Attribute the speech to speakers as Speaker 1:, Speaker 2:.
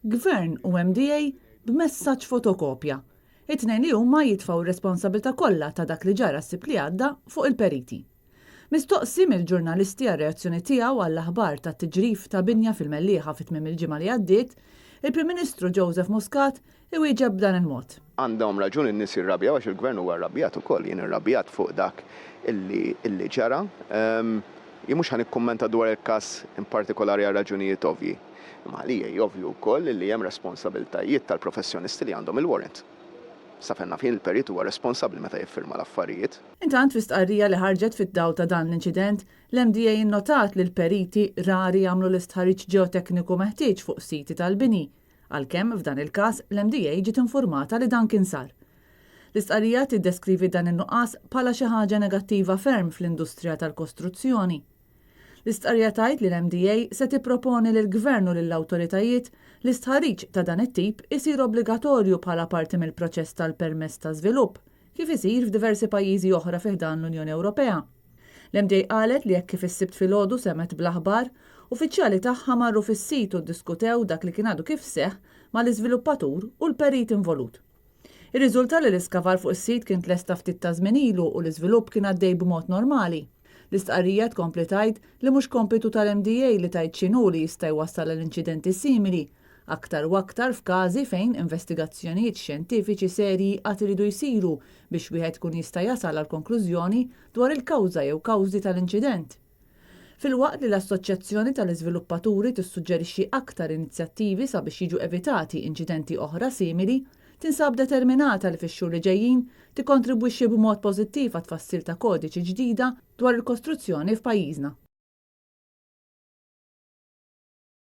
Speaker 1: Gvern u MDA b'messaġġ fotokopja. It-tnejn li huma jitfgħu r-responsabilità kollha ta' dak li ġara s-sib li għadda fuq il-periti. Mistoqsi mill-ġurnalisti għar-reazzjoni tiegħu għall-aħbar ta' tiġrif ta' binja fil-Mellieħa fit-tmiem il-ġimgħa li għaddiet, il-Prim Ministru Joseph Muscat iwieġeb b'dan il-mod.
Speaker 2: Għandhom raġun in-nies jirrabjaw għax il-Gvern huwa rrabjat ukoll, jien irrabjat fuq dak illi ġara. Jien mhux ħanikkummenta dwar il-każ in partikolari għal raġunijiet ovvji. Imma għalija ovvju wkoll li hemm responsabbiltajiet tal-professjonisti li għandhom il-warrant. Safenna fin il-perit huwa responsabbli meta jiffirma l-affarijiet.
Speaker 1: Intant fi stqarrija li ħarġet fid-dawl ta' dan l-inċident, l-MDA innotat li l-periti rari jagħmlu l-istħarriġ ġeotekniku meħtieġ fuq siti tal-bini, għalkemm f'dan il-każ l-MDA ġiet informata li dan kien sar. L-istqarrija tiddeskrivi dan in-nuqqas bħala xi ħaġa negattiva ferm fl-industrija tal-kostruzzjoni. L-istqarrija tgħid li l-MDA se tipproponi lill-Gvern u lill-awtoritajiet li stħarriġ ta' dan it-tip isir obbligatorju bħala parti mill-proċess tal-permess ta' żvilupp, kif isir f'diversi pajjiżi oħra fih dan l-Unjoni Ewropea. L-MDA qalet li jekk kif is-sibt filgħodu semet bl-aħbar, uffiċjali tagħha marru fis-sit u ddiskutew dak li kien għadu kif seħħ mal-iżviluppatur u l-perit involut. Ir-riżulta li l-iskavar fuq is-sit kien tlesta ftit ta' żmien ilu u l-iżvilupp kien għaddej b'mod normali. L-istqarrija tkompli tgħid li mhux kompitu tal-MDA li tgħid x'inhu li jista' jwassal l-inċidenti simili, aktar u aktar f'każi fejn investigazzjonijiet xjentifiċi serji qatt iridu jsiru biex wieħed ikun jista' jasal għal konklużjoni dwar il-kawża jew kawżi tal-inċident. Filwaqt li l-Assoċjazzjoni tal-Iżviluppaturi tissuġġerixxi aktar inizjattivi sabiex jiġu evitati inċidenti oħra simili, tinsab determinata li fix-xhur li ġejjin tikkontribwixxi b'mod pożittiv għat-tfassil ta' kodiċi ġdida dwar il-kostruzzjoni f'pajjiżna.